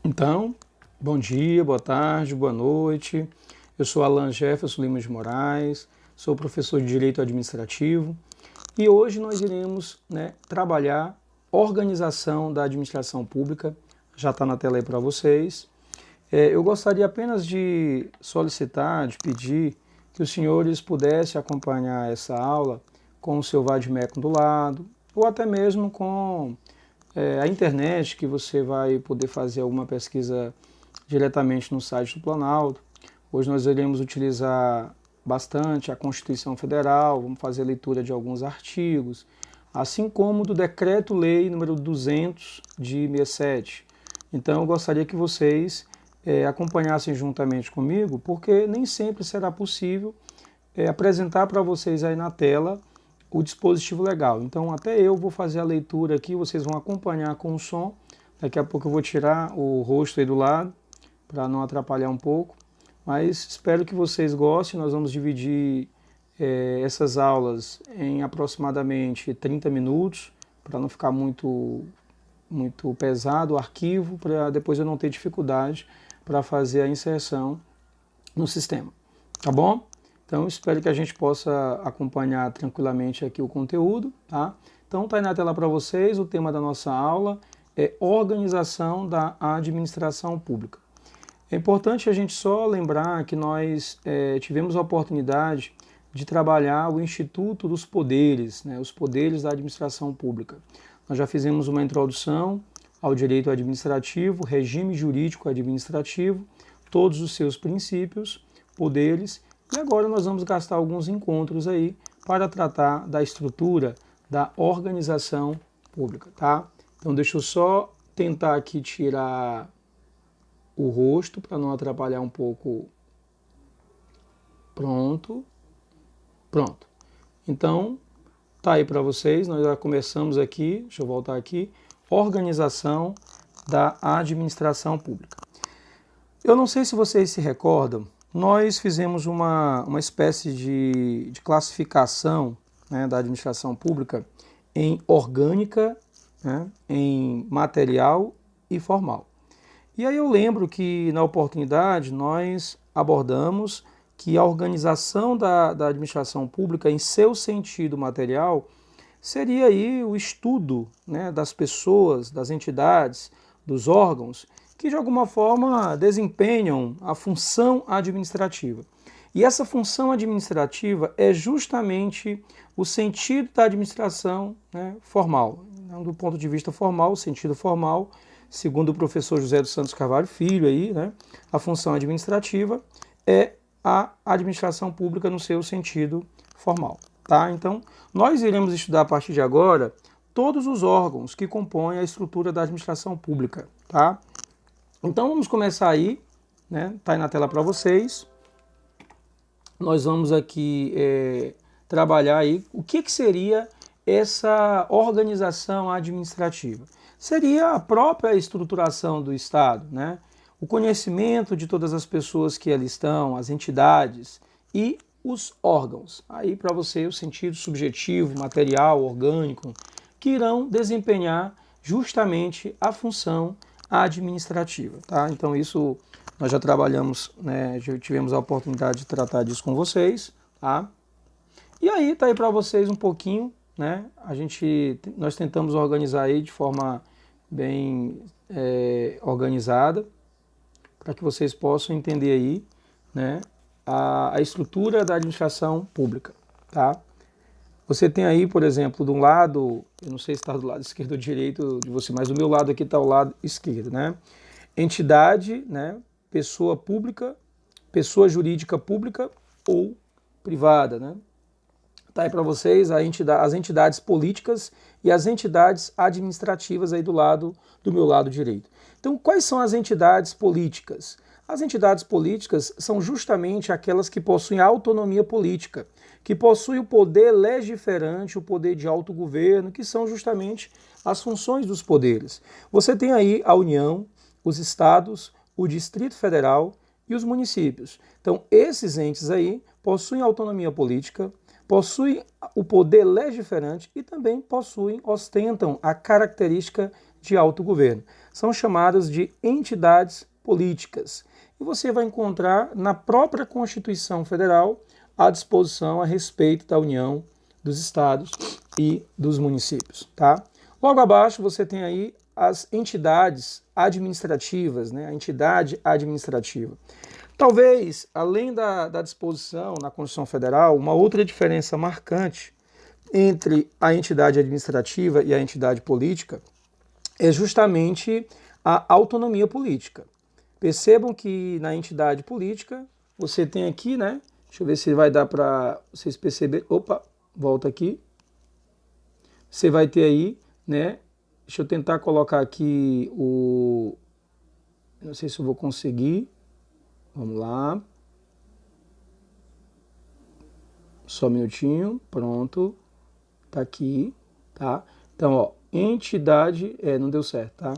Então, bom dia, boa tarde, boa noite. Eu sou Alan Jefferson Lima de Moraes, sou professor de Direito Administrativo e hoje nós iremos trabalhar organização da administração pública. Já está na tela aí para vocês. Eu gostaria apenas de solicitar, de pedir que os senhores pudessem acompanhar essa aula com o seu vade-mecum do lado, ou até mesmo com a internet, que você vai poder fazer alguma pesquisa diretamente no site do Planalto. Hoje nós iremos utilizar bastante a Constituição Federal, vamos fazer a leitura de alguns artigos, assim como do Decreto-Lei número 200 de 67. Então eu gostaria que vocês acompanhassem juntamente comigo, porque nem sempre será possível apresentar para vocês aí na tela o dispositivo legal. Então até eu vou fazer a leitura aqui, vocês vão acompanhar com o som. Daqui a pouco eu vou tirar o rosto aí do lado, para não atrapalhar um pouco. Mas espero que vocês gostem. Nós vamos dividir essas aulas em aproximadamente 30 minutos, para não ficar muito pesado o arquivo, para depois eu não ter dificuldade para fazer a inserção no sistema. Tá bom? Então, espero que a gente possa acompanhar tranquilamente aqui o conteúdo, tá? Então, está aí na tela para vocês, o tema da nossa aula é organização da administração pública. É importante a gente só lembrar que nós tivemos a oportunidade de trabalhar o Instituto dos Poderes, os poderes da administração pública. Nós já fizemos uma introdução ao direito administrativo, regime jurídico administrativo, todos os seus princípios, poderes. E agora nós vamos gastar alguns encontros aí para tratar da estrutura da organização pública, tá? Então deixa eu só tentar aqui tirar o rosto para não atrapalhar um pouco. Pronto. Então, tá aí para vocês, nós já começamos aqui, deixa eu voltar aqui, organização da administração pública. Eu não sei se vocês se recordam, nós fizemos uma espécie de classificação da administração pública em orgânica, em material e formal. E aí eu lembro que na oportunidade nós abordamos que a organização da administração pública em seu sentido material seria aí o estudo das pessoas, das entidades, dos órgãos que de alguma forma desempenham a função administrativa. E essa função administrativa é justamente o sentido da administração formal. Do ponto de vista formal, o sentido formal, segundo o professor José dos Santos Carvalho Filho, aí, a função administrativa é a administração pública no seu sentido formal. Tá? Então, nós iremos estudar a partir de agora todos os órgãos que compõem a estrutura da administração pública. Tá? Então vamos começar aí, tá aí na tela para vocês. Nós vamos aqui trabalhar aí o que seria essa organização administrativa. Seria a própria estruturação do Estado, o conhecimento de todas as pessoas que ali estão, as entidades e os órgãos. Aí para você o sentido subjetivo, material, orgânico, que irão desempenhar justamente a função administrativa, tá? Então isso nós já trabalhamos, já tivemos a oportunidade de tratar disso com vocês, tá? E aí tá aí para vocês um pouquinho, nós tentamos organizar aí de forma bem organizada, para que vocês possam entender aí, a estrutura da administração pública, tá? Você tem aí, por exemplo, de um lado, eu não sei se está do lado esquerdo ou direito de você, mas do meu lado aqui está o lado esquerdo, Entidade, pessoa pública, pessoa jurídica pública ou privada, Tá aí para vocês as entidades políticas e as entidades administrativas aí do meu lado direito. Então, quais são as entidades políticas? As entidades políticas são justamente aquelas que possuem autonomia política, que possuem o poder legiferante, o poder de autogoverno, que são justamente as funções dos poderes. Você tem aí a União, os estados, o Distrito Federal e os municípios. Então, esses entes aí possuem autonomia política, possuem o poder legiferante e também ostentam a característica de autogoverno. são chamadas de entidades políticas. E você vai encontrar na própria Constituição Federal a disposição a respeito da União, dos estados e dos municípios, tá? Logo abaixo você tem aí as entidades administrativas, né? A entidade administrativa. Talvez, além da disposição na Constituição Federal, uma outra diferença marcante entre a entidade administrativa e a entidade política é justamente a autonomia política. Percebam que na entidade política você tem aqui, né? Deixa eu ver se vai dar para vocês perceberem. Opa, volta aqui. Você vai ter aí, né? Deixa eu tentar colocar aqui o... Não sei se eu vou conseguir. Vamos lá. Só um minutinho. Pronto. Tá aqui, tá? Então, ó, entidade... não deu certo, tá?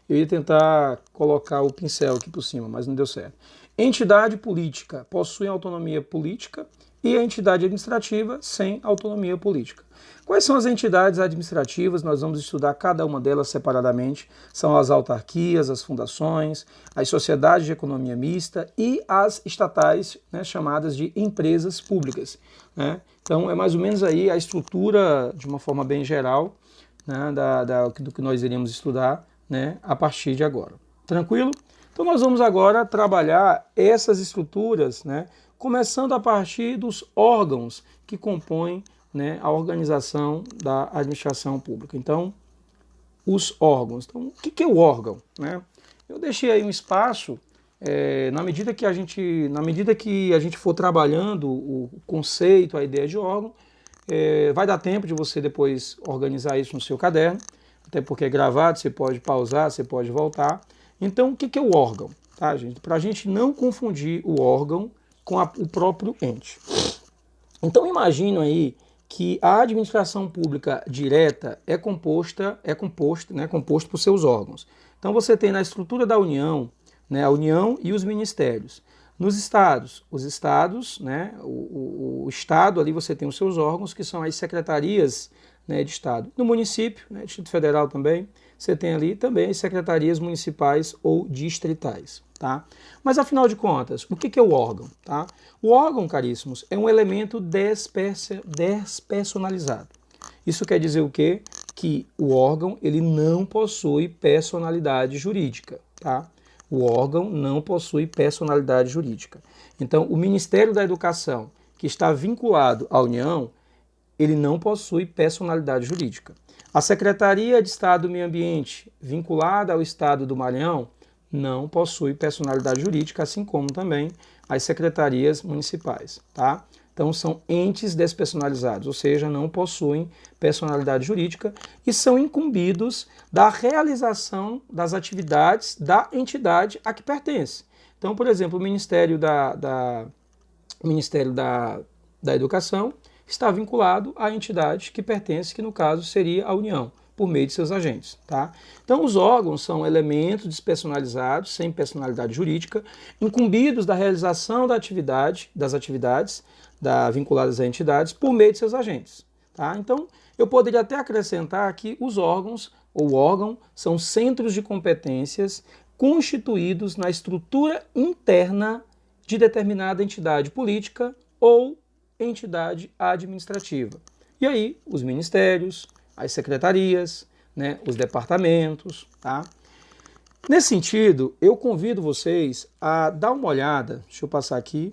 Eu ia tentar colocar o pincel aqui por cima, mas não deu certo. Entidade política possui autonomia política e a entidade administrativa sem autonomia política. Quais são as entidades administrativas? Nós vamos estudar cada uma delas separadamente. São as autarquias, as fundações, as sociedades de economia mista e as estatais, né, chamadas de empresas públicas, né? Então, é mais ou menos aí a estrutura, de uma forma bem geral, né, do que nós iremos estudar, né, a partir de agora. Tranquilo? Então nós vamos agora trabalhar essas estruturas, né, começando a partir dos órgãos que compõem, né, a organização da administração pública. Então, os órgãos. Então, o que é o órgão, né? Eu deixei aí um espaço, na medida que a gente for trabalhando o conceito, a ideia de órgão, vai dar tempo de você depois organizar isso no seu caderno, até porque é gravado, você pode pausar, você pode voltar. Então, o que é o órgão? Tá, gente? Para a gente não confundir o órgão com o próprio ente. Então, imagina aí que a administração pública direta é composto por seus órgãos. Então, você tem na estrutura da União, né, a União e os ministérios. Nos estados, os estados, né, o estado ali você tem os seus órgãos, que são as secretarias, né, de estado. No município, né, Distrito Federal também, você tem ali também as secretarias municipais ou distritais, tá? Mas afinal de contas, o que é o órgão, tá? O órgão, caríssimos, é um elemento despersonalizado. Isso quer dizer o quê? Que o órgão, ele não possui personalidade jurídica, tá? O órgão não possui personalidade jurídica. Então, o Ministério da Educação, que está vinculado à União, ele não possui personalidade jurídica. A Secretaria de Estado do Meio Ambiente, vinculada ao Estado do Maranhão, não possui personalidade jurídica, assim como também as secretarias municipais, tá? Então são entes despersonalizados, ou seja, não possuem personalidade jurídica e são incumbidos da realização das atividades da entidade a que pertence. Então, por exemplo, o Ministério da Educação está vinculado à entidade que pertence, que no caso seria a União, por meio de seus agentes, tá? Então os órgãos são elementos despersonalizados, sem personalidade jurídica, incumbidos da realização das atividades vinculadas a entidades por meio de seus agentes, tá? Então eu poderia até acrescentar que os órgãos, ou órgão, são centros de competências constituídos na estrutura interna de determinada entidade política ou entidade administrativa. E aí, os ministérios, as secretarias, né, os departamentos, tá? Nesse sentido, eu convido vocês a dar uma olhada, deixa eu passar aqui,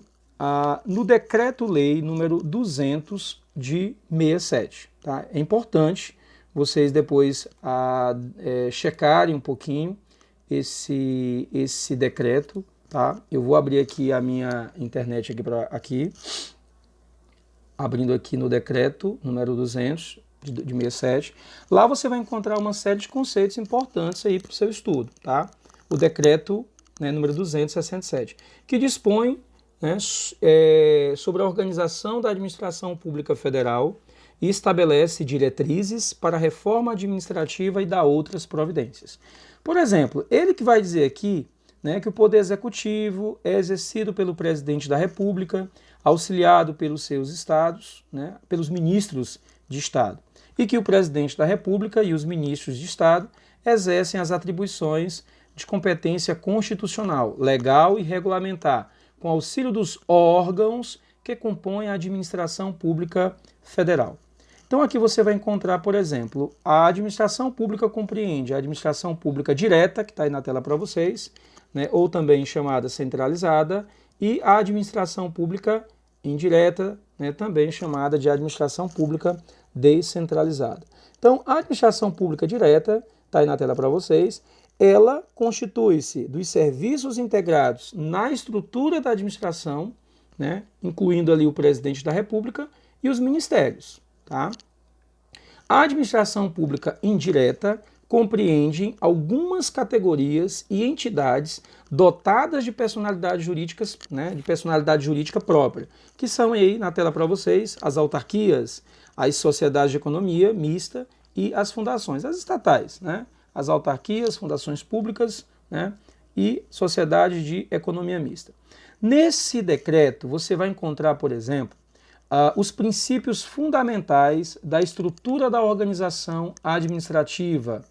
no Decreto-Lei número 200 de 67, tá? É importante vocês depois checarem um pouquinho esse decreto, tá? Eu vou abrir aqui a minha internet aqui, abrindo aqui no decreto número 200 de 67, lá você vai encontrar uma série de conceitos importantes aí para o seu estudo, tá? O decreto, né, número 267, que dispõe, né, sobre a organização da administração pública federal e estabelece diretrizes para a reforma administrativa e dá outras providências. Por exemplo, ele que vai dizer aqui, né, que o poder executivo é exercido pelo presidente da República, auxiliado pelos seus estados, né, pelos ministros de Estado, e que o presidente da República e os ministros de Estado exercem as atribuições de competência constitucional, legal e regulamentar, com auxílio dos órgãos que compõem a administração pública federal. Então aqui você vai encontrar, por exemplo, a administração pública compreende a administração pública direta, que está aí na tela para vocês, né, ou também chamada centralizada, e a administração pública indireta, né, também chamada de administração pública descentralizada. Então, a administração pública direta, está aí na tela para vocês, ela constitui-se dos serviços integrados na estrutura da administração, né, incluindo ali o presidente da República e os ministérios. Tá? A administração pública indireta compreende algumas categorias e entidades dotadas de personalidades jurídicas, né, de personalidade jurídica própria, que são aí na tela para vocês as autarquias, as sociedades de economia mista e as fundações, as estatais, né, as autarquias, fundações públicas, né, e sociedades de economia mista. Nesse decreto você vai encontrar, por exemplo, os princípios fundamentais da estrutura da organização administrativa.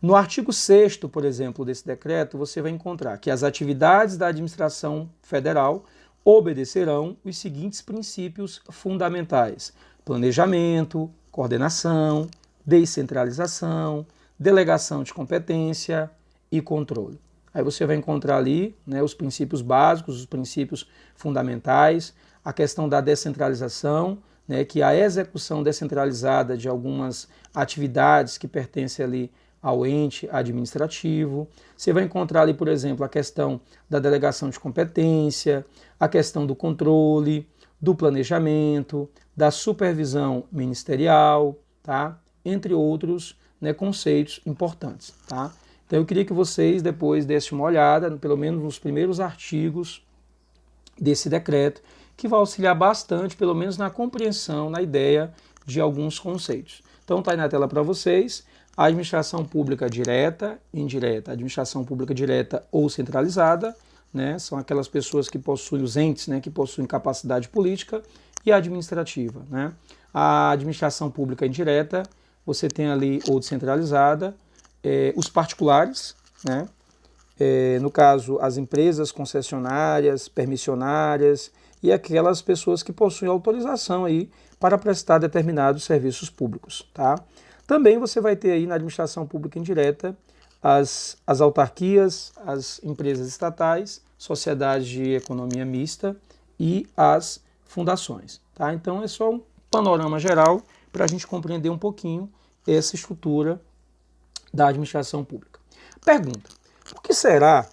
No artigo 6º, por exemplo, desse decreto, você vai encontrar que as atividades da administração federal obedecerão os seguintes princípios fundamentais: planejamento, coordenação, descentralização, delegação de competência e controle. Aí você vai encontrar ali, né, os princípios básicos, os princípios fundamentais, a questão da descentralização, né, que é a execução descentralizada de algumas atividades que pertencem ali ao ente administrativo. Você vai encontrar ali, por exemplo, a questão da delegação de competência, a questão do controle, do planejamento, da supervisão ministerial, tá? Entre outros, né, conceitos importantes. Tá? Então eu queria que vocês depois dessem uma olhada, pelo menos nos primeiros artigos desse decreto, que vai auxiliar bastante, pelo menos na compreensão, na ideia de alguns conceitos. Então está aí na tela para vocês. A administração pública direta, indireta, administração pública direta ou centralizada, né, são aquelas pessoas que possuem, os entes, né, que possuem capacidade política, e a administrativa. Né. A administração pública indireta, você tem ali, ou descentralizada, os particulares, né, no caso, as empresas concessionárias, permissionárias e aquelas pessoas que possuem autorização aí para prestar determinados serviços públicos. Tá? Também você vai ter aí na administração pública indireta as autarquias, as empresas estatais, sociedades de economia mista e as fundações. Tá? Então é só um panorama geral para a gente compreender um pouquinho essa estrutura da administração pública. Pergunta: por que será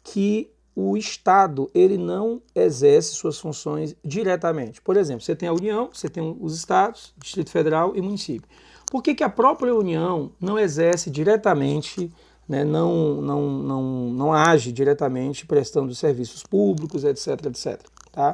que o Estado ele não exerce suas funções diretamente? Por exemplo, você tem a União, você tem os estados, Distrito Federal e município. Por que a própria União não exerce diretamente, né, não age diretamente prestando serviços públicos, etc, etc. Tá?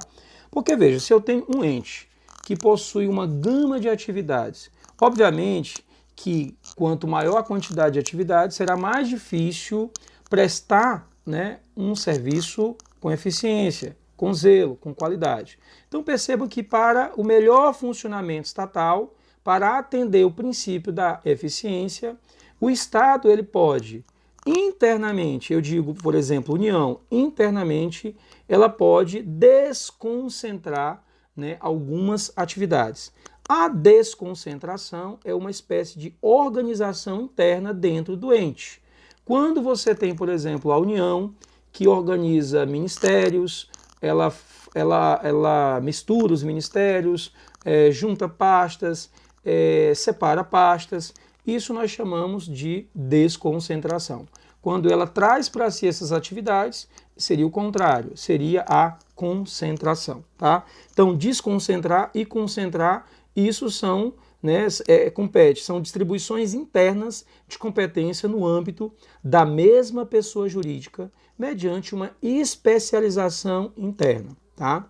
Porque, veja, se eu tenho um ente que possui uma gama de atividades, obviamente que quanto maior a quantidade de atividades, será mais difícil prestar, né, um serviço com eficiência, com zelo, com qualidade. Então percebam que para o melhor funcionamento estatal, para atender o princípio da eficiência, o Estado ele pode internamente, eu digo, por exemplo, União, internamente, ela pode desconcentrar, né, algumas atividades. A desconcentração é uma espécie de organização interna dentro do ente. Quando você tem, por exemplo, a União, que organiza ministérios, ela mistura os ministérios, junta pastas, separa pastas, isso nós chamamos de desconcentração. Quando ela traz para si essas atividades, seria o contrário, seria a concentração. Tá? Então, desconcentrar e concentrar, isso são, né, são distribuições internas de competência no âmbito da mesma pessoa jurídica, mediante uma especialização interna. Tá?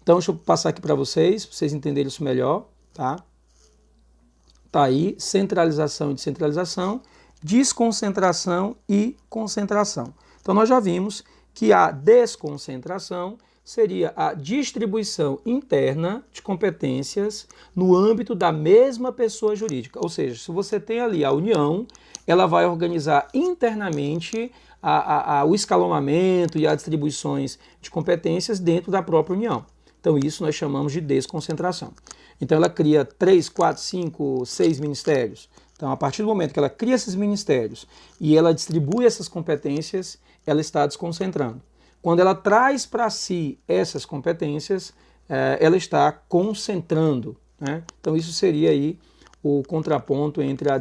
Então, deixa eu passar aqui para vocês entenderem isso melhor. Tá? Tá aí, centralização e descentralização, desconcentração e concentração. Então nós já vimos que a desconcentração seria a distribuição interna de competências no âmbito da mesma pessoa jurídica. Ou seja, se você tem ali a União, ela vai organizar internamente o escalonamento e as distribuições de competências dentro da própria União. Então isso nós chamamos de desconcentração. Então ela cria 3, 4, 5, 6 ministérios. Então a partir do momento que ela cria esses ministérios e ela distribui essas competências, ela está desconcentrando. Quando ela traz para si essas competências, ela está concentrando, né? Então isso seria aí o contraponto entre a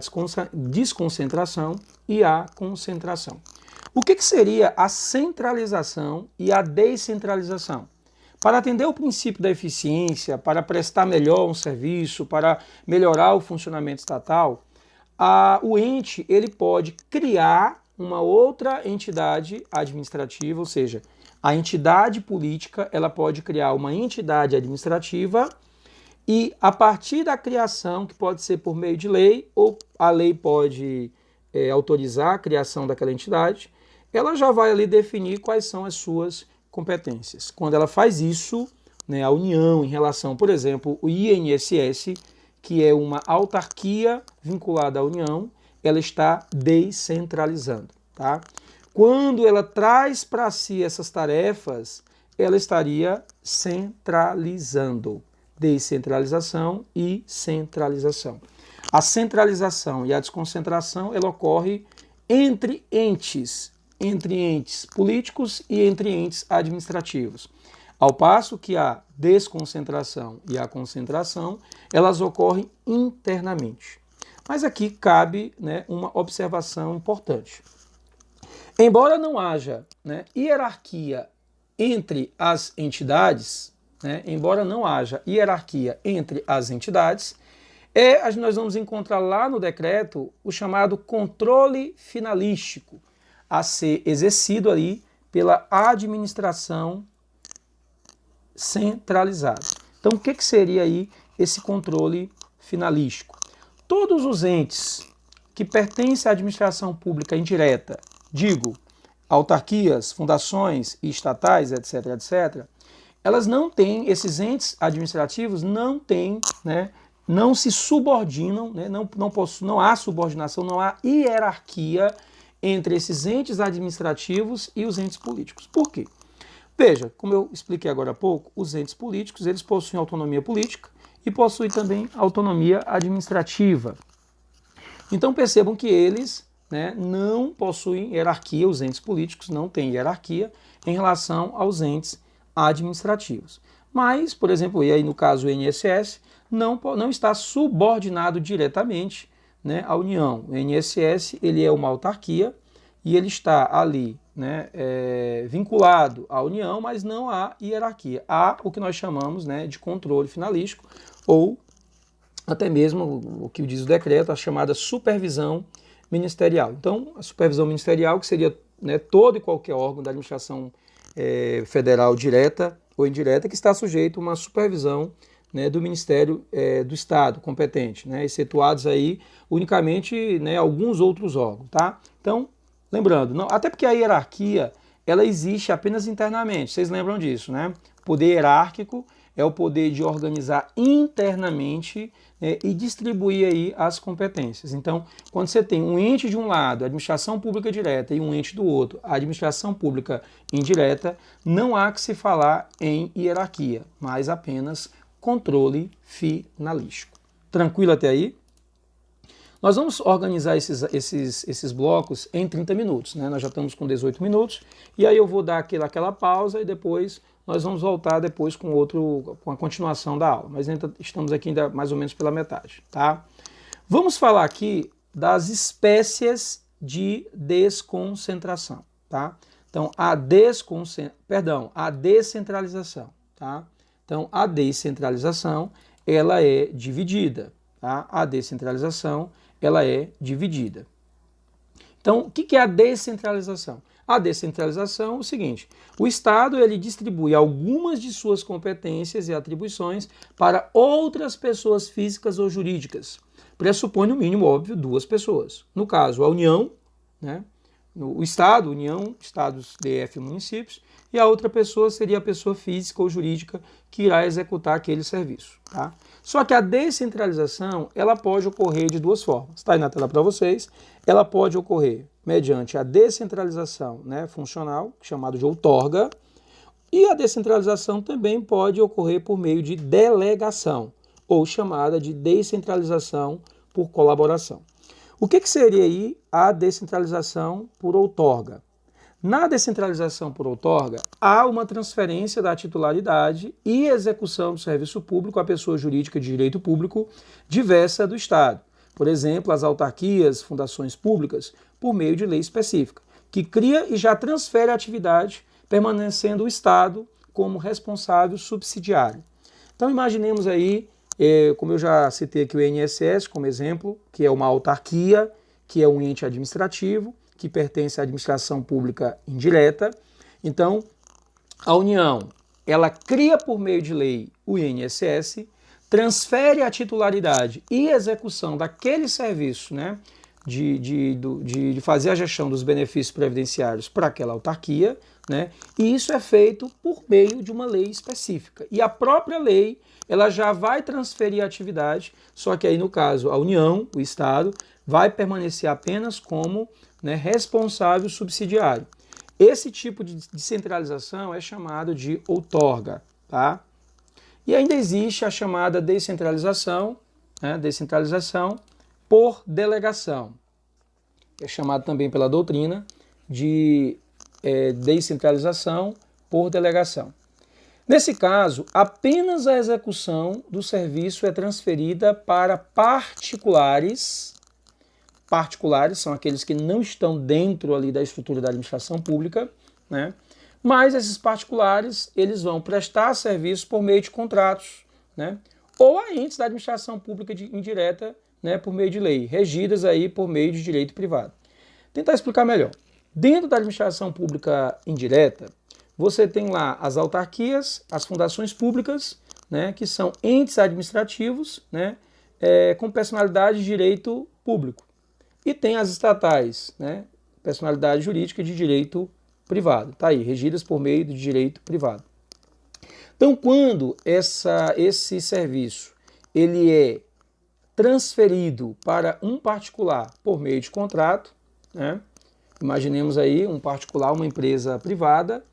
desconcentração e a concentração. O que seria a centralização e a descentralização? Para atender o princípio da eficiência, para prestar melhor um serviço, para melhorar o funcionamento estatal, o ente ele pode criar uma outra entidade administrativa, ou seja, a entidade política ela pode criar uma entidade administrativa e a partir da criação, que pode ser por meio de lei, ou a lei pode autorizar a criação daquela entidade, ela já vai ali definir quais são as suas competências. Quando ela faz isso, né, a União em relação, por exemplo, o INSS, que é uma autarquia vinculada à União, ela está descentralizando, tá? Quando ela traz para si essas tarefas, ela estaria centralizando. Descentralização e centralização. A centralização e a desconcentração, ela ocorre entre entes políticos e entre entes administrativos. Ao passo que a desconcentração e a concentração, elas ocorrem internamente. Mas aqui cabe, né, uma observação importante. Embora não haja, né, hierarquia entre as entidades, né, nós vamos encontrar lá no decreto o chamado controle finalístico a ser exercido ali pela administração centralizada. Então, o que seria aí esse controle finalístico? Todos os entes que pertencem à administração pública indireta, digo, autarquias, fundações e estatais, etc., etc., elas não têm, esses entes administrativos não têm, né, não se subordinam, né, não há subordinação, não há hierarquia entre esses entes administrativos e os entes políticos. Por quê? Veja, como eu expliquei agora há pouco, os entes políticos, eles possuem autonomia política e possuem também autonomia administrativa. Então percebam que eles, né, não possuem hierarquia, os entes políticos não têm hierarquia em relação aos entes administrativos. Mas, por exemplo, e aí no caso o INSS, não está subordinado diretamente, né, à União. O INSS ele é uma autarquia e ele está ali, né, vinculado à União, mas não há hierarquia. Há o que nós chamamos, né, de controle finalístico ou até mesmo o que diz o decreto, a chamada supervisão ministerial. Então, a supervisão ministerial, que seria, né, todo e qualquer órgão da administração federal direta ou indireta que está sujeito a uma supervisão, né, do Ministério do Estado competente, né, excetuados aí unicamente, né, alguns outros órgãos, tá? Então, lembrando, não, até porque a hierarquia ela existe apenas internamente, vocês lembram disso, né? O poder hierárquico é o poder de organizar internamente, né, e distribuir aí as competências. Então, quando você tem um ente de um lado, a administração pública direta, e um ente do outro, a administração pública indireta, não há que se falar em hierarquia, mas apenas controle finalístico. Tranquilo até aí? Nós vamos organizar esses blocos em 30 minutos, né? Nós já estamos com 18 minutos, e aí eu vou dar aquela pausa e depois nós vamos voltar depois com a continuação da aula, mas ainda estamos aqui ainda mais ou menos pela metade, tá? Vamos falar aqui das espécies de desconcentração, tá? Então, a descentralização, tá? Então, a descentralização, ela é dividida, tá? A descentralização, ela é dividida. Então, o que é a descentralização? A descentralização é o seguinte: o Estado ele distribui algumas de suas competências e atribuições para outras pessoas físicas ou jurídicas. Pressupõe, no mínimo, óbvio, 2 pessoas. No caso, a União, né? o Estado, União, Estados, DF e municípios, e a outra pessoa seria a pessoa física ou jurídica que irá executar aquele serviço. Tá? Só que a descentralização, ela pode ocorrer de duas formas. Está aí na tela para vocês. Ela pode ocorrer mediante a descentralização, né, funcional, chamado de outorga, e a descentralização também pode ocorrer por meio de delegação, ou chamada de descentralização por colaboração. O que seria aí a descentralização por outorga? Na descentralização por outorga, há uma transferência da titularidade e execução do serviço público à pessoa jurídica de direito público diversa do Estado. Por exemplo, as autarquias, fundações públicas, por meio de lei específica, que cria e já transfere a atividade, permanecendo o Estado como responsável subsidiário. Então imaginemos aí, como eu já citei aqui o INSS como exemplo, que é uma autarquia, que é um ente administrativo, que pertence à administração pública indireta. Então, a União, ela cria por meio de lei o INSS, transfere a titularidade e execução daquele serviço, né, de fazer a gestão dos benefícios previdenciários para aquela autarquia, né, e isso é feito por meio de uma lei específica. E a própria lei, ela já vai transferir a atividade, só que aí no caso a União, o Estado, vai permanecer apenas como, né, responsável subsidiário. Esse tipo de descentralização é chamado de outorga, tá? E ainda existe a chamada descentralização, né, descentralização por delegação. É chamado também pela doutrina de descentralização por delegação. Nesse caso, apenas a execução do serviço é transferida para particulares. Particulares são aqueles que não estão dentro ali da estrutura da administração pública, né? Mas esses particulares, eles vão prestar serviço por meio de contratos, né? Ou a entes da administração pública indireta, né, por meio de lei, regidas aí por meio de direito privado. Tentar explicar melhor. Dentro da administração pública indireta, você tem lá as autarquias, as fundações públicas, né, que são entes administrativos, né, com personalidade de direito público. E tem as estatais, né, personalidade jurídica de direito privado. Tá aí, regidas por meio de direito privado. Então, quando esse serviço ele é transferido para um particular por meio de contrato, né, imaginemos aí um particular, uma empresa privada,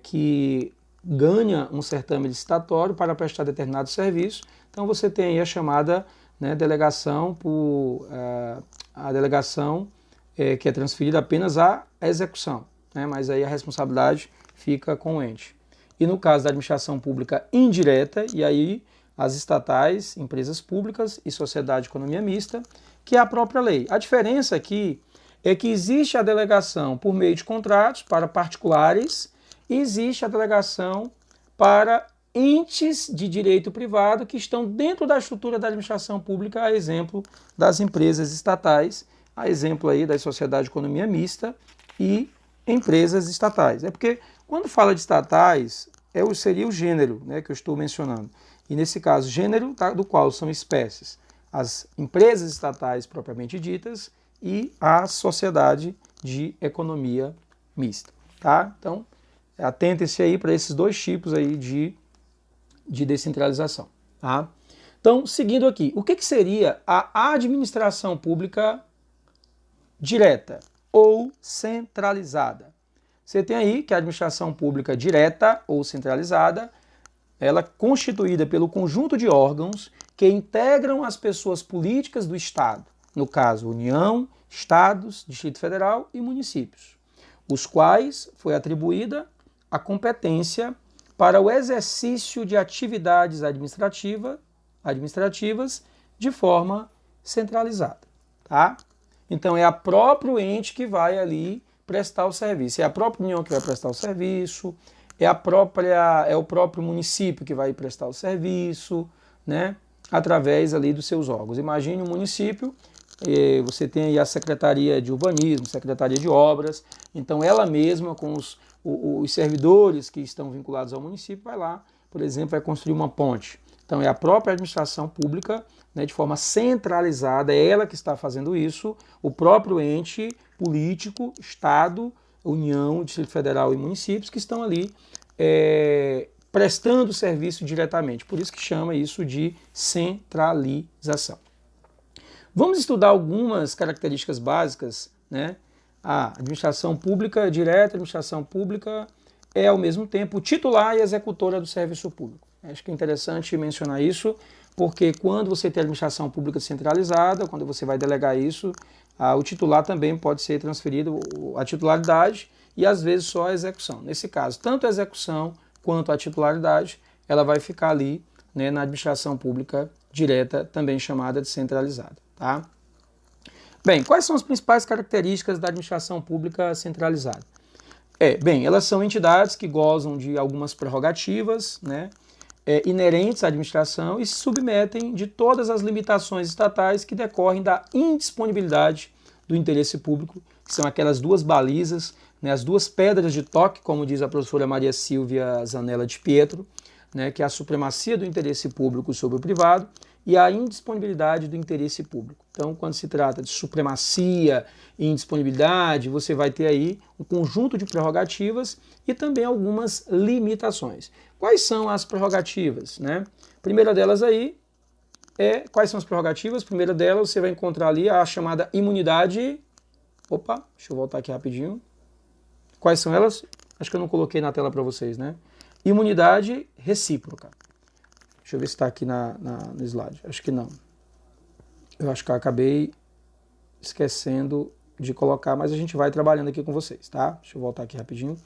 que ganha um certame licitatório para prestar determinado serviço. Então você tem aí a chamada, né, delegação a delegação que é transferida apenas à execução, né, mas aí a responsabilidade fica com o ente. E no caso da administração pública indireta, e aí as estatais, empresas públicas e sociedade de economia mista, que é a própria lei. A diferença aqui é que existe a delegação por meio de contratos para particulares e existe a delegação para entes de direito privado que estão dentro da estrutura da administração pública, a exemplo das empresas estatais, a exemplo aí das sociedades de economia mista e empresas estatais. É porque quando fala de estatais, seria o gênero, né, que eu estou mencionando. E nesse caso, gênero do qual são espécies as empresas estatais propriamente ditas e a sociedade de economia mista. Tá? Então, atentem-se aí para esses dois tipos aí de descentralização. Tá? Então, seguindo aqui, o que seria a administração pública direta ou centralizada? Você tem aí que a administração pública direta ou centralizada, ela é constituída pelo conjunto de órgãos que integram as pessoas políticas do Estado, no caso, União, Estados, Distrito Federal e municípios, os quais foi atribuída a competência para o exercício de atividades administrativas de forma centralizada. Tá? Então, é a próprio ente que vai ali prestar o serviço, é a própria União que vai prestar o serviço, é o próprio município que vai prestar o serviço, né, através ali dos seus órgãos. Imagine um município, você tem aí a Secretaria de Urbanismo, Secretaria de Obras, então ela mesma com os servidores que estão vinculados ao município vai lá, por exemplo, vai construir uma ponte. Então é a própria administração pública, né, de forma centralizada, é ela que está fazendo isso, o próprio ente político, Estado, União, Distrito Federal e municípios que estão ali prestando serviço diretamente. Por isso que chama isso de centralização. Vamos estudar algumas características básicas, né? A administração pública direta, a administração pública é ao mesmo tempo titular e executora do serviço público. Acho que é interessante mencionar isso, porque quando você tem a administração pública centralizada, quando você vai delegar isso, o titular também pode ser transferido, a titularidade e às vezes só a execução. Nesse caso, tanto a execução quanto a titularidade, ela vai ficar ali, né, na administração pública direta, também chamada de centralizada. Tá? Bem, quais são as principais características da administração pública centralizada? Bem, elas são entidades que gozam de algumas prerrogativas, né, inerentes à administração e se submetem de todas as limitações estatais que decorrem da indisponibilidade do interesse público, que são aquelas duas balizas, né, as duas pedras de toque, como diz a professora Maria Silvia Zanella de Pietro, né, que é a supremacia do interesse público sobre o privado e a indisponibilidade do interesse público. Então, quando se trata de supremacia e indisponibilidade, você vai ter aí um conjunto de prerrogativas e também algumas limitações. Quais são as prerrogativas, né? Primeira delas aí quais são as prerrogativas? Primeira delas, você vai encontrar ali a chamada imunidade. Opa, deixa eu voltar aqui rapidinho. Quais são elas? Acho que eu não coloquei na tela para vocês, né? Imunidade recíproca. Deixa eu ver se está aqui no slide. Acho que não. Eu acho que eu acabei esquecendo de colocar, mas a gente vai trabalhando aqui com vocês, tá? Deixa eu voltar aqui rapidinho.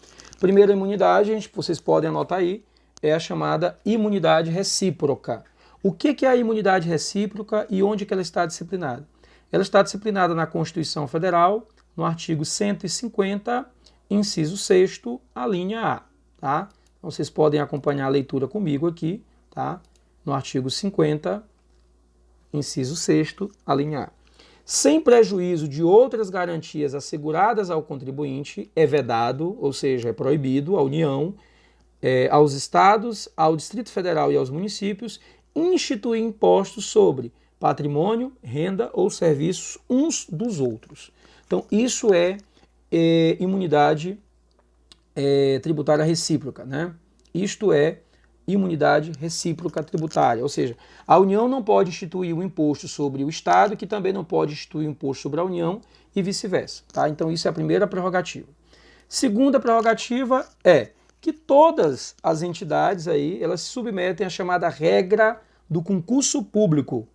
Primeira imunidade, vocês podem anotar aí, é a chamada imunidade recíproca. O que é a imunidade recíproca e onde que ela está disciplinada? Ela está disciplinada na Constituição Federal, no artigo 150, inciso 6º, a linha A, tá? Então vocês podem acompanhar a leitura comigo aqui, tá? No artigo 50, inciso 6º, a linha A. Sem prejuízo de outras garantias asseguradas ao contribuinte, é vedado, ou seja, é proibido à União, aos estados, ao Distrito Federal e aos municípios, instituir impostos sobre patrimônio, renda ou serviços uns dos outros. Então, isso é imunidade tributária recíproca, né? Isto é imunidade recíproca tributária, ou seja, a União não pode instituir um imposto sobre o Estado, que também não pode instituir um imposto sobre a União e vice-versa, tá? Então isso é a primeira prerrogativa. Segunda prerrogativa é que todas as entidades aí, elas se submetem à chamada regra do concurso público,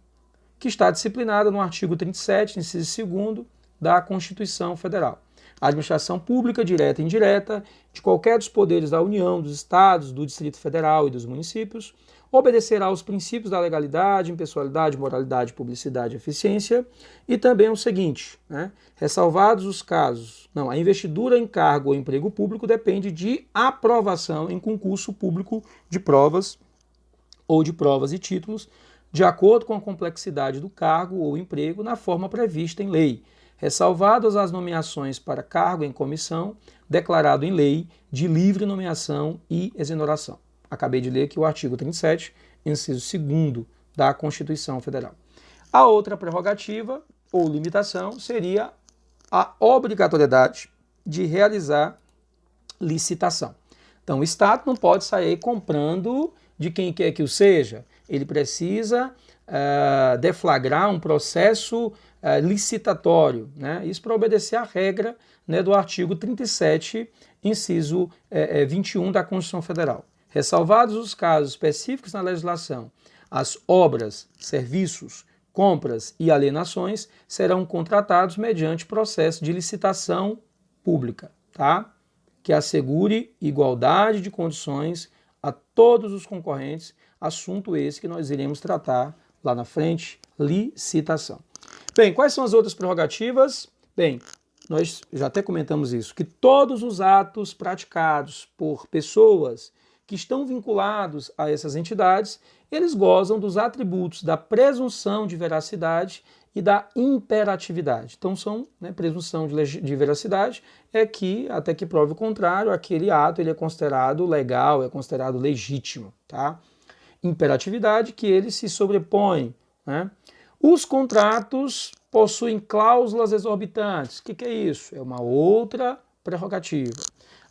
que está disciplinada no artigo 37, inciso 2º da Constituição Federal. A administração pública, direta e indireta, de qualquer dos poderes da União, dos Estados, do Distrito Federal e dos municípios, obedecerá aos princípios da legalidade, impessoalidade, moralidade, publicidade e eficiência, e também o seguinte, né, ressalvados os casos, a investidura em cargo ou emprego público depende de aprovação em concurso público de provas ou de provas e títulos, de acordo com a complexidade do cargo ou emprego na forma prevista em lei, ressalvadas as nomeações para cargo em comissão, declarado em lei de livre nomeação e exoneração. Acabei de ler aqui o artigo 37, inciso 2º da Constituição Federal. A outra prerrogativa ou limitação seria a obrigatoriedade de realizar licitação. Então, o Estado não pode sair comprando de quem quer que o seja. Ele precisa deflagrar um processo licitatório, né? Isso para obedecer à regra, né, do artigo 37, inciso 21 da Constituição Federal. Ressalvados os casos específicos na legislação, as obras, serviços, compras e alienações serão contratados mediante processo de licitação pública, tá? Que assegure igualdade de condições a todos os concorrentes, assunto esse que nós iremos tratar lá na frente, licitação. Bem, quais são as outras prerrogativas? Bem, nós já até comentamos isso, que todos os atos praticados por pessoas que estão vinculados a essas entidades, eles gozam dos atributos da presunção de veracidade e da imperatividade. Então, são, né, presunção de veracidade é que, até que prove o contrário, aquele ato ele é considerado legal, é considerado legítimo, tá? imperatividade que eles se sobrepõem, né? Os contratos possuem cláusulas exorbitantes. O que é isso? É uma outra prerrogativa.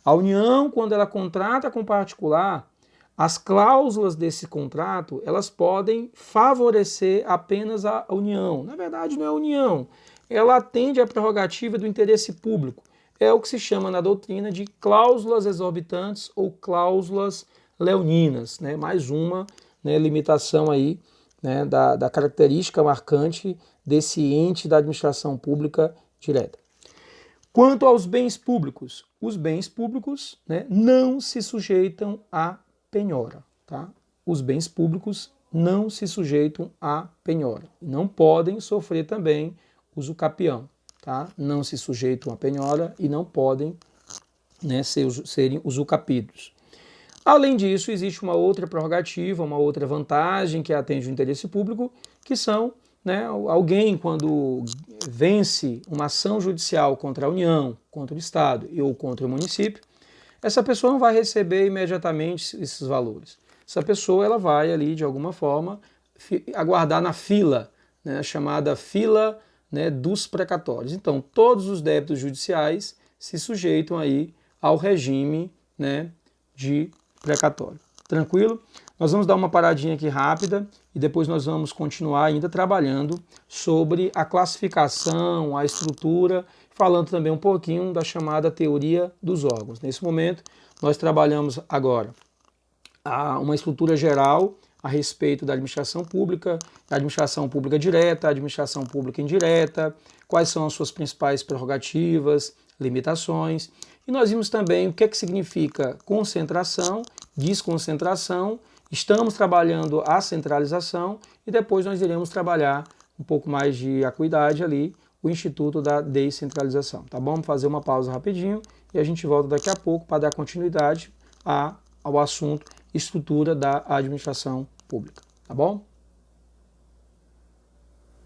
A União, quando ela contrata com particular, as cláusulas desse contrato, elas podem favorecer apenas a União. Na verdade, não é a União. Ela atende à prerrogativa do interesse público. É o que se chama na doutrina de cláusulas exorbitantes ou cláusulas leoninas, né? Mais uma, né, limitação aí, né, da característica marcante desse ente da administração pública direta. Quanto aos bens públicos, os bens públicos, né, não se sujeitam a penhora. Tá? Os bens públicos não se sujeitam a penhora. Não podem sofrer também usucapião. Tá? Não se sujeitam a penhora e não podem, né, serem usucapidos. Além disso, existe uma outra prerrogativa, uma outra vantagem que atende o interesse público, que são, né, alguém quando vence uma ação judicial contra a União, contra o Estado ou contra o município, essa pessoa não vai receber imediatamente esses valores. Essa pessoa ela vai ali, de alguma forma, aguardar na fila, né, chamada fila, né, dos precatórios. Então, todos os débitos judiciais se sujeitam aí ao regime, né, de precatório. Tranquilo? Nós vamos dar uma paradinha aqui rápida e depois nós vamos continuar ainda trabalhando sobre a classificação, a estrutura, falando também um pouquinho da chamada teoria dos órgãos. Nesse momento, nós trabalhamos agora uma estrutura geral a respeito da administração pública direta, administração pública indireta, quais são as suas principais prerrogativas, limitações. E nós vimos também o que é que significa concentração, desconcentração, estamos trabalhando a centralização e depois nós iremos trabalhar um pouco mais de acuidade ali, o Instituto da Descentralização. Tá bom? Vamos fazer uma pausa rapidinho e a gente volta daqui a pouco para dar continuidade ao assunto estrutura da administração pública. Tá bom?